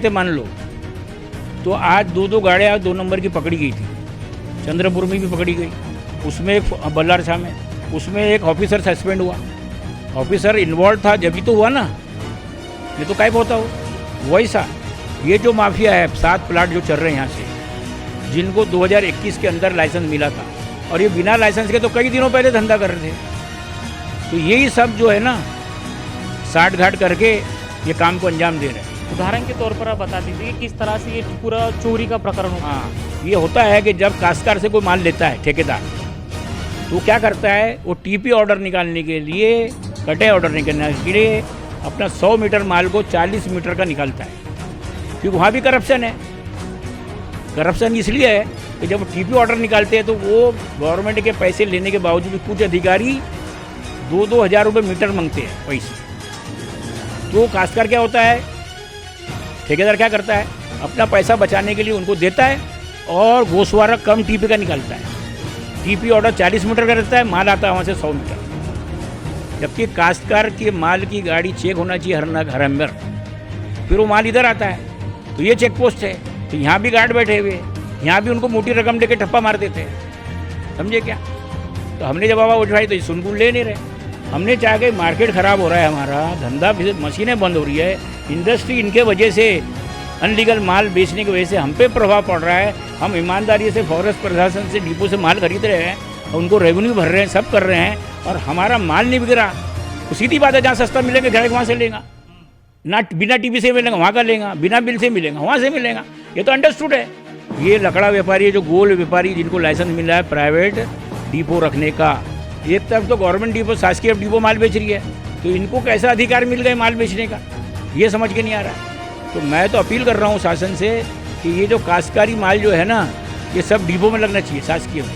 थे मान लो, तो आज दो दो गाड़ियाँ 2 नंबर की पकड़ी गई थी। चंद्रपुर में भी पकड़ी गई, उसमें एक बल्लारशाह में, उसमें एक ऑफिसर सस्पेंड हुआ। ऑफिसर इन्वॉल्व था जब ही तो हुआ ना, ये तो गायब होता हो। वैसा ये जो माफिया है 7 प्लाट जो चल रहे हैं यहाँ से, जिनको 2021 के अंदर लाइसेंस मिला था, और ये बिना लाइसेंस के तो कई दिनों पहले धंधा कर रहे थे। तो यही सब जो है ना साठ घाट करके ये काम को अंजाम दे रहे हैं। उदाहरण के तौर पर आप बता दीजिए कि किस तरह से ये पूरा चोरी का प्रकरण हुआ। हाँ, ये होता है कि जब काश्तकार से कोई माल लेता है ठेकेदार, तो क्या करता है, वो टीपी ऑर्डर निकालने के लिए, कटे ऑर्डर निकालने के लिए अपना 100 मीटर माल को 40 मीटर का निकालता है, क्योंकि वहाँ भी करप्शन है। करप्शन इसलिए है कि जब टीपी ऑर्डर निकालते हैं तो वो गवर्नमेंट के पैसे लेने के बावजूद भी कुछ अधिकारी 2-2 हज़ार रुपये मीटर मांगते हैं पैसे। तो काश्तकार क्या होता है, ठेकेदार क्या करता है, अपना पैसा बचाने के लिए उनको देता है और गोशवारा कम टीपी का निकालता है। टीपी ऑर्डर 40 मीटर का रहता है, माल आता है वहाँ से 100 मीटर। जबकि काश्तकार के माल की गाड़ी चेक होना चाहिए हर अंदर, फिर वो माल इधर आता है। तो ये चेक पोस्ट है, तो यहाँ भी गार्ड बैठे हुए, यहाँ भी उनको मोटी रकम लेके ठप्पा मार देते हैं, समझे क्या। तो हमने जब आवाज़ उठाई तो ये सुनगुन ले नहीं रहे। हमने चाहा कि मार्केट ख़राब हो रहा है, हमारा धंधा, मशीनें बंद हो रही है, इंडस्ट्री इनके वजह से अनलीगल माल बेचने की वजह से हम पे प्रभाव पड़ रहा है। हम ईमानदारी से फॉरेस्ट प्रशासन से डिपो से माल खरीद रहे हैं और उनको रेवेन्यू भर रहे हैं, सब कर रहे हैं, और हमारा माल नहीं बिक रहा। तो सीधी बात है, जहाँ सस्ता मिलेगा ग्राहक वहाँ से लेगा, ना बिना टीपी से मिलेगा वहाँ का लेगा, बिना बिल से मिलेगा वहाँ से मिलेगा। ये तो अंडरस्टूड है। ये लकड़ा व्यापारी है, जो गोल व्यापारी जिनको लाइसेंस मिला है प्राइवेट डिपो रखने का, एक तरफ तो गवर्नमेंट डिपो, शासकीय डिपो माल बेच रही है, तो इनको कैसा अधिकार मिल गए माल बेचने का, ये समझ के नहीं आ रहा। तो मैं तो अपील कर रहा हूँ शासन से कि ये जो काश्तकारी माल जो है ना, ये सब डिपो में लगना चाहिए शासकीय में,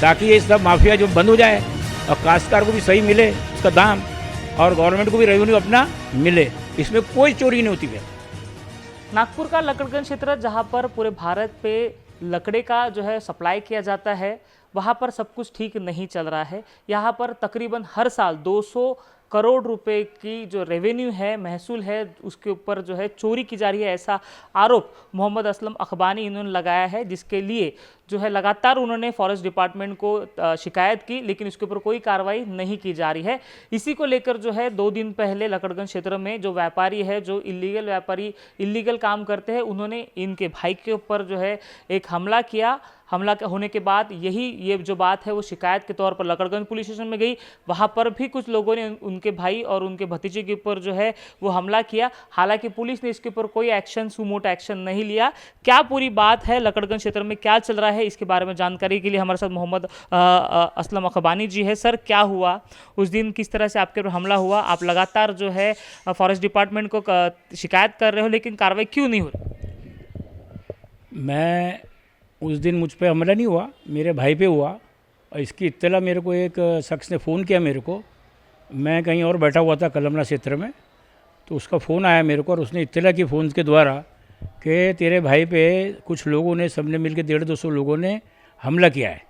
ताकि ये सब माफिया जो बंद हो जाए और काश्तकार को भी सही मिले उसका दाम, और गवर्नमेंट को भी रेवेन्यू अपना मिले, इसमें कोई चोरी नहीं होती है। नागपुर का लकड़गंज क्षेत्र, जहां पर पूरे भारत पे लकड़े का जो है सप्लाई किया जाता है, वहां पर सब कुछ ठीक नहीं चल रहा है। यहाँ पर तकरीबन हर साल 200 करोड़ रुपए की जो रेवेन्यू है, महसूल है, उसके ऊपर जो है चोरी की जा रही है, ऐसा आरोप मोहम्मद असलम अखबानी इन्होंने लगाया है, जिसके लिए जो है लगातार उन्होंने फॉरेस्ट डिपार्टमेंट को शिकायत की, लेकिन इसके ऊपर कोई कार्रवाई नहीं की जा रही है। इसी को लेकर जो है 2 दिन पहले लकड़गंज क्षेत्र में जो व्यापारी है, जो इलीगल व्यापारी इलीगल काम करते हैं, उन्होंने इनके भाई के ऊपर जो है एक हमला किया। हमला होने के बाद ये जो बात है वो शिकायत के तौर पर लकड़गंज पुलिस स्टेशन में गई। वहाँ पर भी कुछ लोगों ने उनके भाई और उनके भतीजे के ऊपर जो है वो हमला किया। हालांकि पुलिस ने इसके ऊपर कोई एक्शन, सुमोटो एक्शन नहीं लिया। क्या पूरी बात है, लकड़गंज क्षेत्र में क्या चल रहा है, इसके बारे में जानकारी के लिए हमारे साथ मोहम्मद असलम अखबानी जी है। सर, क्या हुआ उस दिन, किस तरह से आपके ऊपर हमला हुआ? आप लगातार जो है फॉरेस्ट डिपार्टमेंट को शिकायत कर रहे हो, लेकिन कार्रवाई क्यों नहीं हो रही? मैं उस दिन मुझ पे हमला नहीं हुआ, मेरे भाई पे हुआ, और इसकी इत्तला मेरे को एक शख्स ने फ़ोन किया मेरे को। मैं कहीं और बैठा हुआ था कलमना क्षेत्र में, तो उसका फ़ोन आया मेरे को, और उसने इत्तला की फ़ोन के द्वारा कि तेरे भाई पे कुछ लोगों ने, सबने मिलकर 150-200 लोगों ने हमला किया है,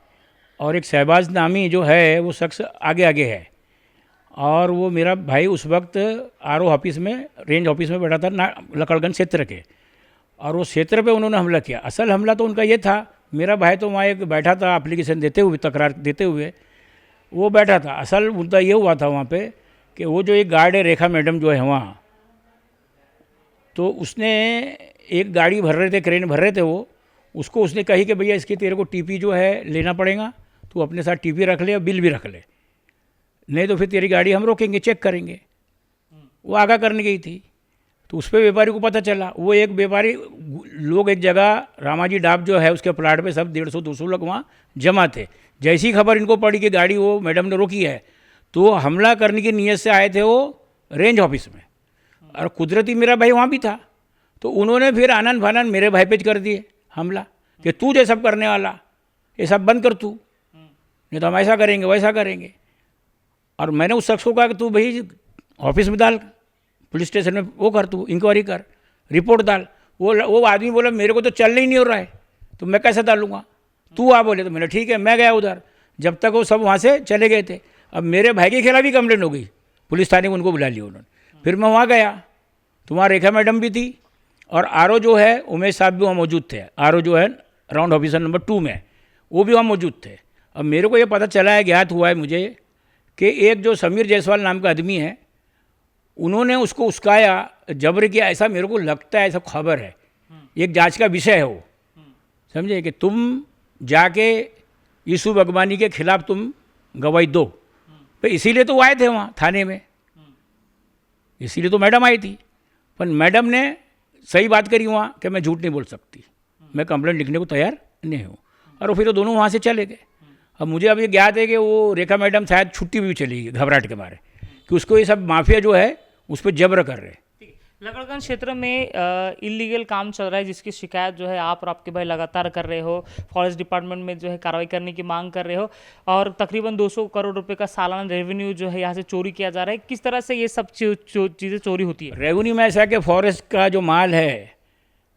और एक शहबाज नामी जो है वो शख्स आगे आगे है, और वो मेरा भाई उस वक्त आरओ ऑफिस में, रेंज ऑफिस में बैठा था ना लकड़गंज क्षेत्र के, और वो क्षेत्र पे उन्होंने हमला किया। असल हमला तो उनका ये था, मेरा भाई तो वहाँ एक बैठा था एप्लीकेशन देते हुए, तकरार देते हुए वो बैठा था। असल मुद्दा ये हुआ था वहाँ पे कि वो जो एक गार्ड है, रेखा मैडम जो है वहाँ, तो उसने एक गाड़ी भर रहे थे, क्रेन भर रहे थे वो, उसको उसने कही कि भैया इसकी तेरे को टीपी जो है लेना पड़ेगा, तू अपने साथ टीपी रख ले और बिल भी रख ले, नहीं तो फिर तेरी गाड़ी हम रोकेंगे, चेक करेंगे। वो आगाह करने गई थी, तो उस पर व्यापारी को पता चला। वो एक व्यापारी लोग एक जगह रामाजी डाब जो है उसके प्लाट पे सब 150-200 लोग वहाँ जमा थे। जैसी खबर इनको पड़ी कि गाड़ी वो मैडम ने रोकी है, तो हमला करने की नीयत से आए थे वो रेंज ऑफिस में, और कुदरती मेरा भाई वहाँ भी था, तो उन्होंने फिर आनन फानन मेरे भाई पे कर दिए हमला कि तू ये सब करने वाला, ये सब बंद कर तू, नहीं तो हम ऐसा करेंगे वैसा करेंगे। और मैंने उस शख्स को कहा कि तू भाई ऑफिस में डाल, पुलिस स्टेशन में वो कर, तू इंक्वायरी कर, रिपोर्ट डाल। वो आदमी बोला मेरे को तो चलना ही नहीं हो रहा है, तो मैं कैसे डालूंगा, तू आ बोले। तो मैंने ठीक है, मैं गया उधर, जब तक वो सब वहाँ से चले गए थे। अब मेरे भाई के खिलाफ भी कंप्लेंट हो गई, पुलिस थाने में उनको बुला लिया उन्होंने। फिर मैं वहाँ गया तो वहाँ रेखा मैडम भी थी और आरओ जो है उमेश साहब भी वहाँ मौजूद थे, आरओ जो है राउंड ऑफिसर नंबर 2 में, वो भी वहाँ मौजूद थे। अब मेरे को ये पता चला है, ज्ञात हुआ है मुझे कि एक जो समीर जायसवाल नाम का आदमी है, उन्होंने उसको उस्काया, जबर किया, ऐसा मेरे को लगता है, ऐसा खबर है, एक जांच का विषय है वो, समझे, कि तुम जाके यूसुफ अगबानी के खिलाफ तुम गवाही दो। तो इसीलिए तो वो आए थे वहाँ थाने में, इसीलिए तो मैडम आई थी। पर मैडम ने सही बात करी वहाँ कि मैं झूठ नहीं बोल सकती, मैं कंप्लेंट लिखने को तैयार नहीं हूँ, और फिर वो दोनों वहाँ से चले गए। अब मुझे अब ये ज्ञात है कि वो रेखा मैडम शायद छुट्टी भी चली गई घबराहट के मारे, कि उसको ये सब माफिया जो है उस पर जबर कर रहे हैं। लकड़गंज क्षेत्र में इलीगल काम चल रहा है, जिसकी शिकायत जो है आप और आपके भाई लगातार कर रहे हो, फॉरेस्ट डिपार्टमेंट में जो है कार्रवाई करने की मांग कर रहे हो, और तकरीबन 200 करोड़ रुपए का सालाना रेवेन्यू जो है यहाँ से चोरी किया जा रहा है। किस तरह से ये सब चीज़ें चोरी होती है? रेवेन्यू में ऐसा है कि फॉरेस्ट का जो माल है,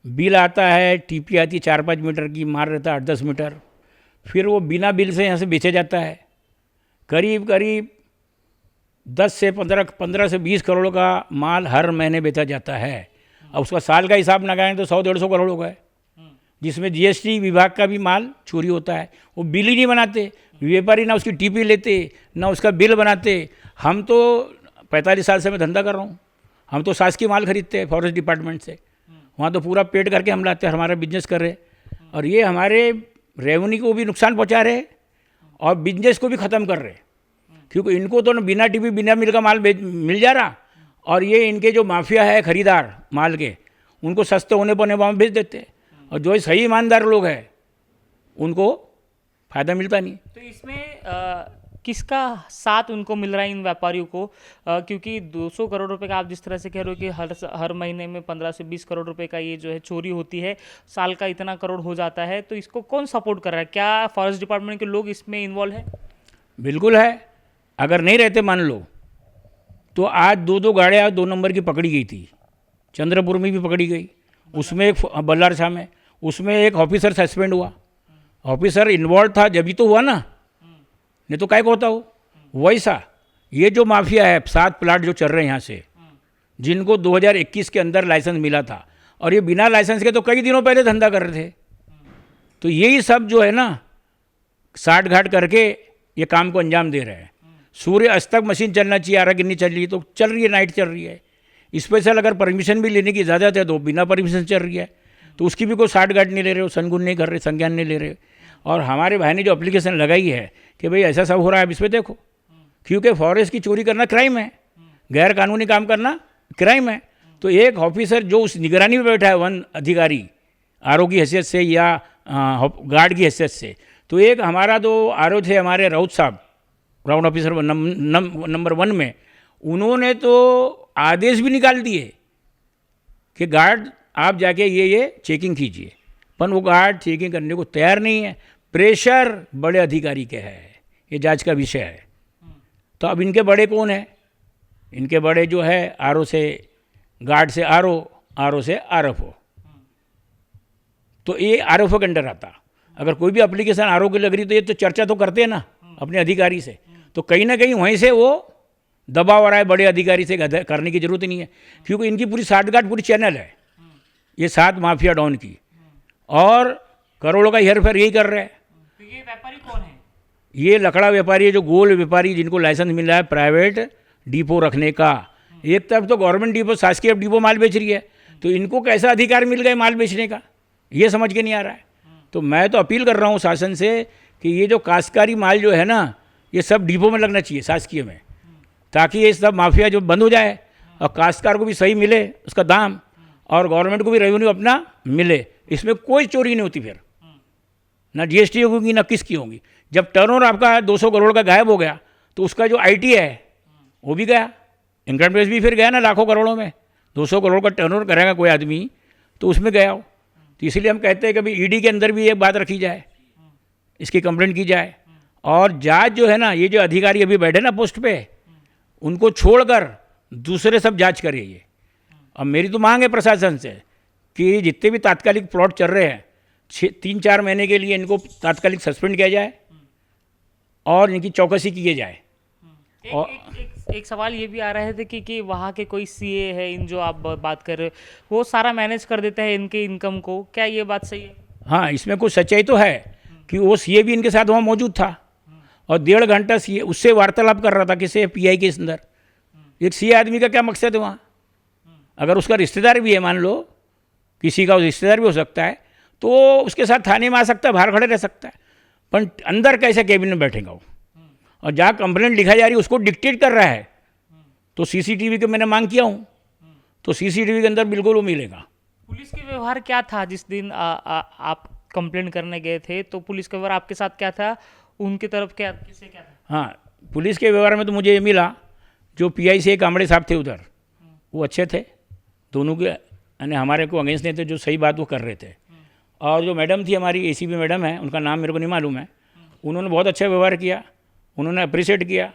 बिल आता है, टीपी आती है 4-5 मीटर की, माल रहता है 8-10 मीटर, फिर वो बिना बिल से यहाँ से बेचा जाता है। करीब करीब 10 से 15 से 20 करोड़ का माल हर महीने बेचा जाता है। अब उसका साल का हिसाब लगाएं तो 100-150 करोड़ हो गए, जिसमें जीएसटी विभाग का भी माल चोरी होता है। वो बिल ही नहीं बनाते व्यापारी, ना उसकी टीपी लेते, ना उसका बिल बनाते। हम तो 45 साल से मैं धंधा कर रहा हूँ, हम तो शासकीय माल खरीदते हैं फॉरेस्ट डिपार्टमेंट से, वहाँ तो पूरा पेड करके हम लाते हैं, हमारा बिजनेस कर रहे, और ये हमारे रेवेन्यू को भी नुकसान पहुँचा रहे और बिजनेस को भी ख़त्म कर रहे, क्योंकि इनको तो बिना टीपी बिना मिल का माल मिल जा रहा, और ये इनके जो माफिया है खरीदार माल के, उनको सस्ते होने पर वहाँ बेच देते, और जो सही ईमानदार लोग हैं उनको फ़ायदा मिलता नहीं। तो इसमें किसका साथ उनको मिल रहा है इन व्यापारियों को? क्योंकि 200 करोड़ रुपए का आप जिस तरह से कह रहे हो कि हर महीने में 15 से 20 करोड़ रुपए का ये जो है चोरी होती है, साल का इतना करोड़ हो जाता है, तो इसको कौन सपोर्ट कर रहा है? क्या फॉरेस्ट डिपार्टमेंट के लोग इसमें इन्वॉल्व है? बिल्कुल है, अगर नहीं रहते मान लो तो आज 2 गाड़ियाँ 2 नंबर की पकड़ी गई थी, चंद्रपुर में भी पकड़ी गई, उसमें एक बल्लार शाह में, उसमें एक ऑफिसर सस्पेंड हुआ, ऑफिसर इन्वॉल्व था जब ही तो हुआ ना, नहीं तो काय को होता हो। वैसा ये जो माफिया है, 7 प्लाट जो चल रहे हैं यहाँ से, जिनको 2021 के अंदर लाइसेंस मिला था, और ये बिना लाइसेंस के तो कई दिनों पहले धंधा कर रहे थे, तो यही सब जो है ना साठ घाट करके ये काम को अंजाम दे रहे हैं। सूर्य अस्त तक मशीन चलना चाहिए, आरा गिननी चल रही है तो चल रही है, नाइट चल रही है। स्पेशल अगर परमिशन भी लेने की इजाज़त है तो बिना परमिशन चल रही है, तो उसकी भी कोई साठ गाट नहीं ले रहे हो, संगुन नहीं कर रहे, संज्ञान नहीं ले रहे। और हमारे भाई ने जो एप्लीकेशन लगाई है कि भाई ऐसा सब हो रहा है, अब इस पर देखो, क्योंकि फॉरेस्ट की चोरी करना क्राइम है, गैर कानूनी काम करना क्राइम है। तो एक ऑफिसर जो उस निगरानी में बैठा है, वन अधिकारी आरओ की हैसियत से या गार्ड की हैसियत से, तो एक हमारा जो आरओ थे हमारे राउत साहब, राउंड ऑफिसर नंबर 1 में, उन्होंने तो आदेश भी निकाल दिए कि गार्ड आप जाके ये चेकिंग कीजिए, पर वो गार्ड चेकिंग करने को तैयार नहीं है। प्रेशर बड़े अधिकारी के है, ये जांच का विषय है। तो अब इनके बड़े कौन है? इनके बड़े जो है आरओ से, गार्ड से आरओ, आरओ से आरएफओ, तो ये आरएफओ के अंडर आता। अगर कोई भी एप्लीकेशन आरओ की लग रही तो ये तो चर्चा तो करते हैं ना अपने अधिकारी से, तो कहीं ना कहीं वहीं से वो दबाव आ रहा है, बड़े अधिकारी से करने की जरूरत ही नहीं है, क्योंकि इनकी पूरी साठगांठ पूरी चैनल है ये 7 माफिया डॉन की, और करोड़ों का हेरफेर यही कर रहे हैं। तो ये व्यापारी कौन है? ये लकड़ा व्यापारी है, जो गोल व्यापारी, जिनको लाइसेंस मिल रहा है प्राइवेट डिपो रखने का। एक तरफ तो गवर्नमेंट डिपो, शासकीय डिपो माल बेच रही है, तो इनको कैसा अधिकार मिल गए माल बेचने का, ये समझ के नहीं आ रहा है। तो मैं तो अपील कर रहा हूँ शासन से कि ये जो काश्तकारी माल जो है ना, ये सब डिपो में लगना चाहिए शासकीय में, ताकि ये सब माफिया जो बंद हो जाए और काश्तकार को भी सही मिले उसका दाम, और गवर्नमेंट को भी रेवेन्यू अपना मिले। इसमें कोई चोरी नहीं होती, फिर ना जीएसटी होगी ना किसकी होगी। जब टर्नओवर आपका 200 करोड़ का गायब हो गया तो उसका जो आईटी है वो भी गया, इनकम टैक्स भी फिर गया ना लाखों करोड़ों में। 200 करोड़ का टर्नओवर करेगा कोई आदमी तो उसमें गया हो। तो इसलिए हम कहते हैं कि भाई ईडी के अंदर भी एक बात रखी जाए, इसकी कंप्लेंट की जाए, और जांच जो है ना, ये जो अधिकारी अभी बैठे ना पोस्ट पे, उनको छोड़कर दूसरे सब जांच करे ये। अब मेरी तो मांग है प्रशासन से कि जितने भी तात्कालिक प्लॉट चल रहे हैं 3-4 महीने के लिए इनको तात्कालिक सस्पेंड किया जाए और इनकी चौकसी की जाए। एक एक सवाल ये भी आ रहे थे कि वहाँ के कोई सीए है, इन जो आप बात कर रहे हो, वो सारा मैनेज कर देता है इनके इनकम को, क्या ये बात सही है? हाँ, इसमें कुछ सच्चाई तो है कि वो सीए भी इनके साथ वहाँ मौजूद था और 1.5 घंटा सीए उससे वार्तालाप कर रहा था किसी पीआई के अंदर। एक सीए आदमी का क्या मकसद है वहाँ? अगर उसका रिश्तेदार भी है, मान लो किसी का रिश्तेदार भी हो सकता है, तो वो उसके साथ थाने में आ सकता है, बाहर खड़े रह सकता है, पर अंदर कैसे केबिन में बैठेगा वो? और जहाँ कंप्लेंट लिखा जा रही है उसको डिक्टेट कर रहा है। तो सीसीटीवी के मैंने मांग किया हूँ, तो सीसीटीवी के अंदर बिल्कुल वो मिलेगा। पुलिस के व्यवहार क्या था जिस दिन आप कंप्लेंट करने गए थे? तो पुलिस का व्यवहार आपके साथ क्या था, उनकी तरफ क्या, किससे क्या था? हाँ, पुलिस के व्यवहार में तो मुझे ये मिला, जो पीआई से कामड़े साहब थे उधर, वो अच्छे थे, दोनों के यानी हमारे को अगेंस्ट नहीं थे, जो सही बात वो कर रहे थे। और जो मैडम थी हमारी एसीपी मैडम है, उनका नाम मेरे को नहीं मालूम है, उन्होंने बहुत अच्छा व्यवहार किया। उन्होंने अप्रिशिएट किया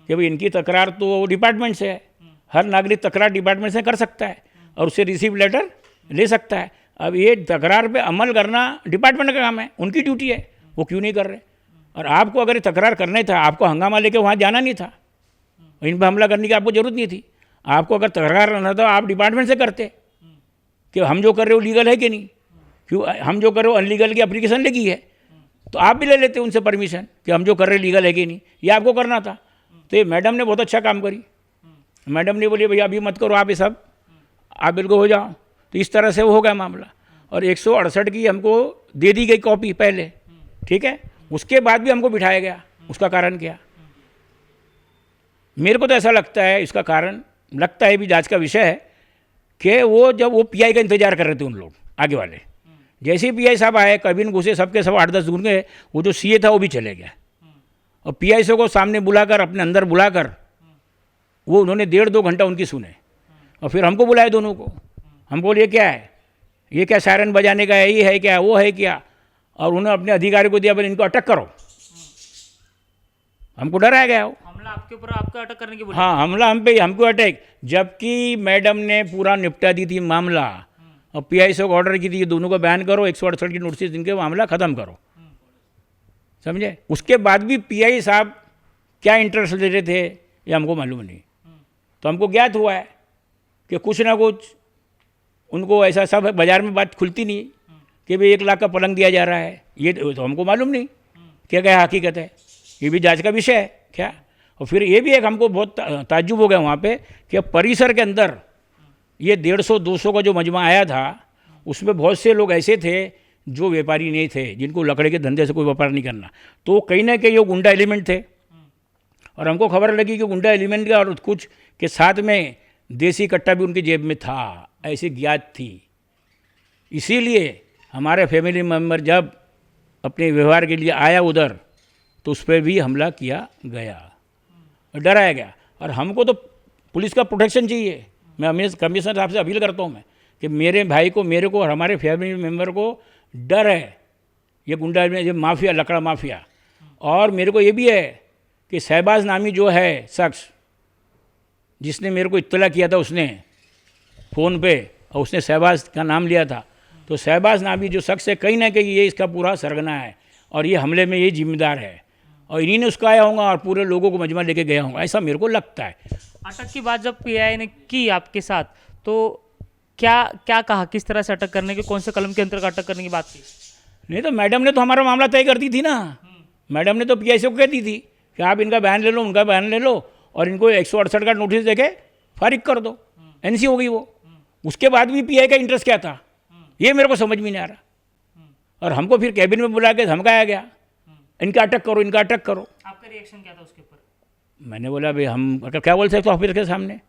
कि भाई इनकी तकरार तो डिपार्टमेंट से है, हर नागरिक तकरार डिपार्टमेंट से कर सकता है और उससे रिसीव लेटर ले सकता है। अब ये तकरार पे अमल करना डिपार्टमेंट का काम है, उनकी ड्यूटी है, वो क्यों नहीं कर रहे? और आपको अगर तकरार करना था, आपको हंगामा लेके वहाँ जाना नहीं था, इन पर हमला करने की आपको ज़रूरत नहीं थी। आपको अगर तकरार करना था आप डिपार्टमेंट से करते कि हम जो कर रहे हो लीगल है कि नहीं, क्यों हम जो कर रहे हो अनलीगल की एप्लीकेशन लगी है, तो आप भी ले लेते उनसे परमिशन कि हम जो कर रहे लीगल है कि नहीं, ये आपको करना था। तो ये मैडम ने बहुत अच्छा काम करी। मैडम ने बोली भैया अभी मत करो आप ये सब, आप बिल्कुल हो जाओ। तो इस तरह से वो हो गया मामला। और 168 की हमको दे दी गई कॉपी पहले, ठीक है, उसके बाद भी हमको बिठाया गया। उसका कारण क्या? मेरे को तो ऐसा लगता है, इसका कारण लगता है भी जांच का विषय है कि वो जब वो पीआई का इंतजार कर रहे थे उन लोग आगे वाले, जैसे ही पीआई साहब आए कबिन घुसे, सबके सब 8-10 दूर गए, वो जो सीए था वो भी चले गया। और पीआई साहब को सामने बुलाकर, अपने अंदर बुलाकर, वो उन्होंने 1.5-2 घंटा उनकी सुने और फिर हमको बुलाए दोनों को। हम बोले क्या है, ये क्या सायरन बजाने का है, ये है क्या, वो है क्या? और उन्होंने अपने अधिकारी को दिया, बोले इनको अटक करो। हमको डराया गया हो, हमला आपके ऊपर, आपको अटक करने की बोली? हाँ, हमला हम पे, हमको अटैक, जबकि मैडम ने पूरा निपटा दी थी मामला और पीआई से ऑर्डर की थी, ये दोनों को बैन करो, 168 की नोटिस इनके मामला ख़त्म करो, समझे? उसके बाद भी पीआई साहब क्या इंटरेस्ट ले रहे थे ये हमको मालूम नहीं। तो हमको ज्ञात हुआ है कि कुछ ना कुछ उनको ऐसा, सब बाज़ार में बात खुलती नहीं कि भाई 1 लाख का पलंग दिया जा रहा है, ये तो हमको मालूम नहीं क्या हकीकत है। ये भी जांच का विषय है क्या? और फिर ये भी एक हमको बहुत ताज्जुब हो गया वहाँ पे कि परिसर के अंदर ये 150-200 का जो मजमा आया था, उसमें बहुत से लोग ऐसे थे जो व्यापारी नहीं थे, जिनको लकड़े के धंधे से कोई व्यापार नहीं करना। तो कहीं ना कहीं वो गुंडा एलिमेंट थे और हमको खबर लगी कि गुंडा एलिमेंट का और कुछ के साथ में देसी कट्टा भी उनकी जेब में था, ऐसी ज्ञात थी। इसीलिए हमारे फैमिली मेम्बर जब अपने व्यवहार के लिए आया उधर, तो उस पर भी हमला किया गया और डराया गया। और हमको तो पुलिस का प्रोटेक्शन चाहिए। मैं हमेशा कमिश्नर साहब से अपील करता हूँ मैं कि मेरे भाई को, मेरे को और हमारे फैमिली मेम्बर को डर है ये गुंडा, ये माफिया, लकड़ा माफिया। और मेरे को ये भी है कि शहबाज नामी जो है शख्स, जिसने मेरे को इत्तला किया था उसने फ़ोन पे, और उसने शहबाज का नाम लिया था, तो शहबाज नामी जो शख्स है, कहीं ना कहीं ये इसका पूरा सरगना है और ये हमले में ये जिम्मेदार है और इन्हीं ने उसका आया होगा और पूरे लोगों को मजमा लेके गया होगा, ऐसा मेरे को लगता है। अटक की बात जब पीआई ने की आपके साथ, तो क्या क्या कहा, किस तरह से अटक करने की, कौन से कलम के अंतर्गत अटक करने की बात की? नहीं तो मैडम ने तो हमारा मामला तय कर दी थी ना। मैडम ने तो पीआई को कह दी थी कि आप इनका बयान ले लो, उनका बयान ले लो और इनको 168 का नोटिस देके फारिग कर दो, एनसी हो गई वो। उसके बाद भी पीआई का इंटरेस्ट क्या था, ये मेरे को समझ में नहीं आ रहा। और हमको फिर कैबिन में बुला के धमकाया गया, इनका अटक करो, इनका अटक करो। आपका रिएक्शन क्या था उसके ऊपर? मैंने बोला भाई हम क्या बोल सकते ऑफिसर के सामने,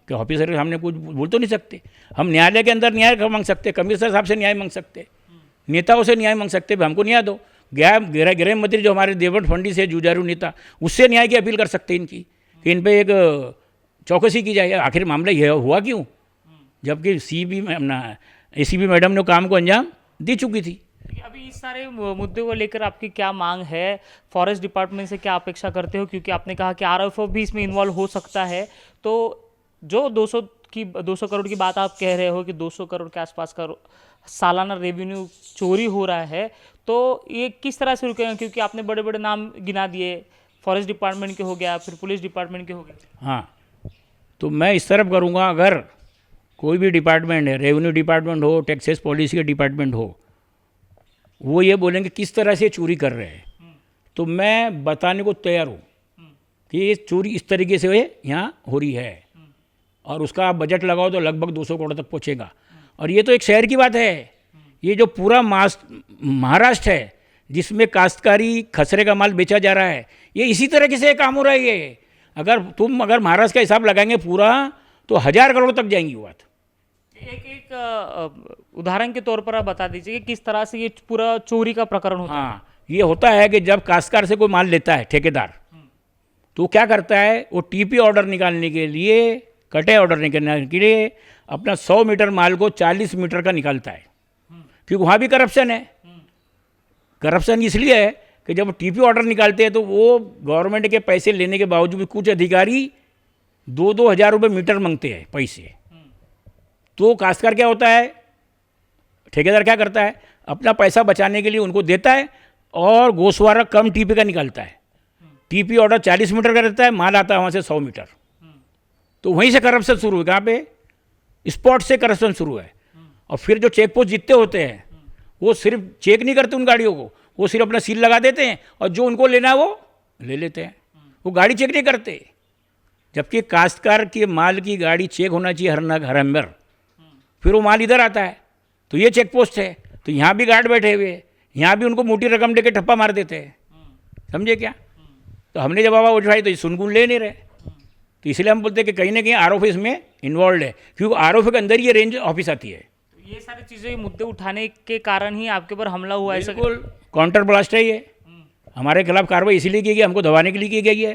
कि ऑफिसर के सामने कुछ बोल तो नहीं सकते। हम न्यायालय के अंदर न्याय मांग सकते, कमिश्नर साहब से न्याय मांग सकते, नेताओं से न्याय मांग सकते, हमको न्याय दो। गृह मंत्री जो हमारे देवट फंडी से जुझारू नेता, उससे न्याय की अपील कर सकते इनकी कि इन पर एक चौकसी की जाए, आखिर मामला यह हुआ क्यों, जबकि एसीपी मैडम ने काम को अंजाम दे चुकी थी। अभी इस सारे मुद्दे को लेकर आपकी क्या मांग है, फॉरेस्ट डिपार्टमेंट से क्या अपेक्षा करते हो? क्योंकि आपने कहा कि आरएफओ भी इसमें इन्वॉल्व हो सकता है, तो जो 200 करोड़ की बात आप कह रहे हो कि 200 करोड़ के आसपास का सालाना रेवेन्यू चोरी हो रहा है, तो ये किस तरह से रुकेगा? क्योंकि आपने बड़े बड़े नाम गिना दिए, फॉरेस्ट डिपार्टमेंट के हो गया, फिर पुलिस डिपार्टमेंट के हो गए। हाँ, तो मैं इस तरफ करूँगा, अगर कोई भी डिपार्टमेंट है, रेवेन्यू डिपार्टमेंट हो, टैक्सेस पॉलिसी के डिपार्टमेंट हो, वो ये बोलेंगे किस तरह से चोरी कर रहे हैं, तो मैं बताने को तैयार हूँ कि ये चोरी इस तरीके से यहाँ हो रही है, और उसका आप बजट लगाओ तो लगभग 200 करोड़ तक पहुँचेगा। और ये तो एक शहर की बात है, ये जो पूरा महाराष्ट्र है जिसमें काश्तकारी खसरे का माल बेचा जा रहा है, ये इसी तरीके से काम हो रहा है। ये अगर महाराष्ट्र का हिसाब लगाएंगे पूरा, तो 1000 करोड़ तक जाएंगी वो बात। एक उदाहरण के तौर पर आप बता दीजिए कि किस तरह से ये पूरा चोरी का प्रकरण होता है। हाँ, ये होता है कि जब काश्तकार से कोई माल लेता है ठेकेदार, तो क्या करता है, वो टीपी ऑर्डर निकालने के लिए, कटे ऑर्डर निकालने के लिए अपना 100 मीटर माल को 40 मीटर का निकालता है, क्योंकि वहाँ भी करप्शन है। करप्शन इसलिए है कि जब टीपी ऑर्डर निकालते हैं तो वो गवर्नमेंट के पैसे लेने के बावजूद भी कुछ अधिकारी 2-2 हज़ार रुपये मीटर मांगते हैं पैसे। तो काश्तकार क्या होता है, ठेकेदार क्या करता है, अपना पैसा बचाने के लिए उनको देता है और गोशवारा कम टीपी का निकालता है। टीपी ऑर्डर 40 मीटर का रहता है, माल आता है वहाँ से 100 मीटर। तो वहीं से करप्शन शुरू है, कहाँ पे, स्पॉट से करप्शन शुरू है। और फिर जो चेक पोस्ट जितने होते हैं वो सिर्फ चेक नहीं करते उन गाड़ियों को, वो सिर्फ अपना सील लगा देते हैं और जो उनको लेना है वो ले लेते हैं, वो गाड़ी चेक नहीं करते। जबकि काश्तकार के माल की गाड़ी चेक होना चाहिए हर अंबर, फिर वो माल इधर आता है। तो ये चेक पोस्ट है, तो यहाँ भी गार्ड बैठे हुए, यहाँ भी उनको मोटी रकम देके ठप्पा मार देते हैं, समझे क्या। तो हमने जब आवाज़ उठाई तो ये सुनगुन ले नहीं रहे, तो इसलिए हम बोलते हैं कि कहीं ना कहीं आरओ इसमें इन्वॉल्व है, क्योंकि आरओ के अंदर ये रेंज ऑफिस आती है। ये सारी चीज़ें, मुद्दे उठाने के कारण ही आपके ऊपर हमला हुआ है। बिल्कुल काउंटर ब्लास्ट है ये, हमारे खिलाफ कार्रवाई इसीलिए की गई, हमको दबाने के लिए की गई है।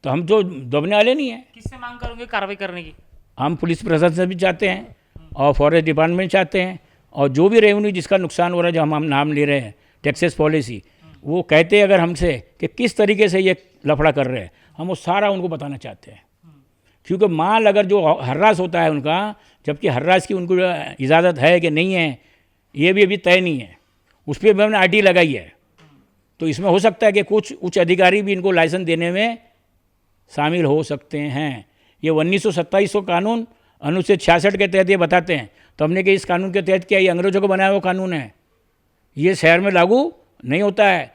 तो हम तो दबने वाले नहीं हैं। किससे मांग करोगे कार्रवाई करने की? हम पुलिस प्रशासन से भी चाहते हैं और फॉरेस्ट डिपार्टमेंट चाहते हैं, और जो भी रेवेन्यू जिसका नुकसान हो रहा है, जो हम नाम ले रहे हैं टैक्सेस पॉलिसी, वो कहते हैं अगर हमसे कि किस तरीके से ये लफड़ा कर रहे हैं, हम वो सारा उनको बताना चाहते हैं। क्योंकि माल अगर जो हर्रास होता है उनका, जबकि हर्रास की उनको इजाज़त है कि नहीं है ये भी अभी तय नहीं है, उस पर भी हमने आरटी लगाई है। तो इसमें हो सकता है कि कुछ उच्च अधिकारी भी इनको लाइसेंस देने में शामिल हो सकते हैं। ये 1927 कानून अनुच्छेद 66 के तहत ये बताते हैं। तो हमने कि इस कानून के तहत क्या, ये अंग्रेजों को बनाया हुआ कानून है, ये शहर में लागू नहीं होता है।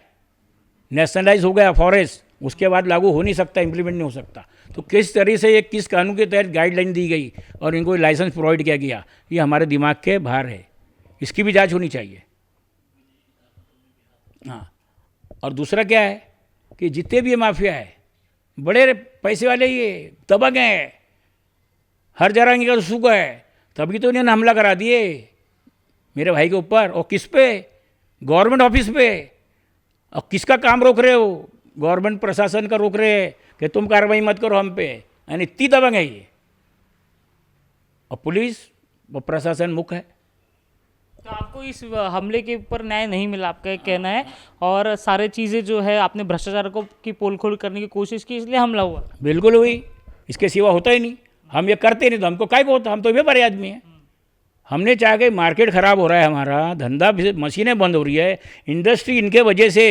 नेशनलाइज हो गया फॉरेस्ट, उसके बाद लागू हो नहीं सकता, इम्प्लीमेंट नहीं हो सकता। तो किस तरह से ये किस कानून के तहत गाइडलाइन दी गई और इनको लाइसेंस प्रोवाइड किया गया, ये हमारे दिमाग के बाहर है, इसकी भी जांच होनी चाहिए। हाँ, और दूसरा क्या है कि जितने भी ये माफिया है, बड़े पैसे वाले ये दबंग हैं, हर जरांगी का सुख है, तभी तो इन्होंने हमला करा दिए मेरे भाई के ऊपर। और किस पे, गवर्नमेंट ऑफिस पे। और किसका काम रोक रहे हो, गवर्नमेंट प्रशासन का रोक रहे हैं कि तुम कार्रवाई मत करो हम पे, यानी इतनी दबंग है ये। और पुलिस और प्रशासन मुख्य है। तो आपको इस हमले के ऊपर न्याय नहीं मिला, आपका ये कहना है, और सारे चीज़ें जो है आपने भ्रष्टाचार को की पोल खोल करने की कोशिश की, इसलिए हमला हुआ? बिल्कुल हुई, इसके सिवा होता ही नहीं। हम ये करते नहीं तो हमको काय को होता, हम तो व्यापारी आदमी हैं। हमने चाहा कि मार्केट ख़राब हो रहा है, हमारा धंधा, मशीनें बंद हो रही है, इंडस्ट्री इनके वजह से,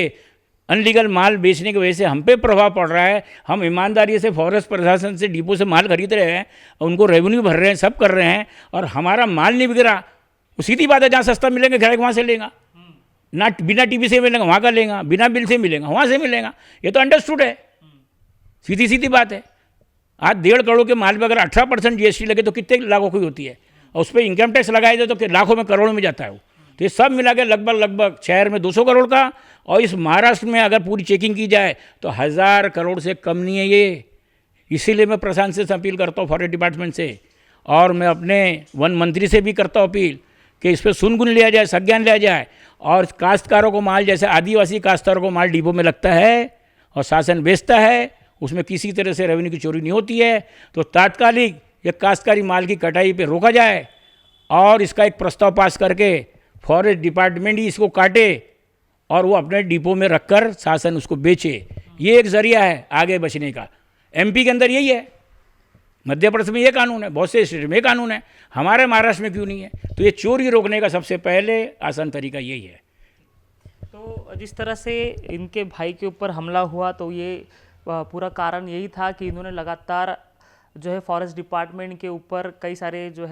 अनलीगल माल बेचने की वजह से हम पे प्रभाव पड़ रहा है। हम ईमानदारी से फॉरेस्ट प्रशासन से डिपो से माल खरीद रहे हैं, उनको रेवेन्यू भर रहे हैं, सब कर रहे हैं, और हमारा माल नहीं बिक रहा। सीधी बात है, जहाँ सस्ता मिलेगा ग्राहक वहाँ से लेगा, ना बिना टीपी से मिलेगा वहाँ का लेगा, बिना बिल से मिलेगा वहाँ से मिलेगा। ये तो अंडरस्टूड है, सीधी सीधी बात है। आज 1.5 करोड़ के माल पर अगर 18% GST लगे तो कितने लाखों की होती है, और उस पर इनकम टैक्स लगाए जाए तो लाखों में, करोड़ों में जाता है वो। तो ये सब मिला के लगभग शहर में 200 करोड़ का, और इस महाराष्ट्र में अगर पूरी चेकिंग की जाए तो 1000 करोड़ से कम नहीं है ये। इसीलिए मैं प्रशासन से अपील करता हूँ, फॉरेस्ट डिपार्टमेंट से, और मैं अपने वन मंत्री से भी करता हूँ अपील कि इस पर सुनगुन लिया जाए, संज्ञान लिया जाए। और काश्तकारों को माल, जैसे आदिवासी काश्तकारों को माल डिपो में लगता है और शासन बेचता है, उसमें किसी तरह से रेवेन्यू की चोरी नहीं होती है, तो तात्कालिक ये काश्तकारी माल की कटाई पे रोका जाए, और इसका एक प्रस्ताव पास करके फॉरेस्ट डिपार्टमेंट ही इसको काटे और वो अपने डिपो में रखकर शासन उसको बेचे। ये एक जरिया है आगे बचने का। MP के अंदर यही है, मध्य प्रदेश में ये कानून है, बहुत से स्टेट में ये कानून है, हमारे महाराष्ट्र में क्यों नहीं है। तो ये चोरी रोकने का सबसे पहले आसान तरीका यही है। तो जिस तरह से इनके भाई के ऊपर हमला हुआ, तो ये पूरा कारण यही था कि इन्होंने लगातार जो है फॉरेस्ट डिपार्टमेंट के ऊपर कई सारे जो है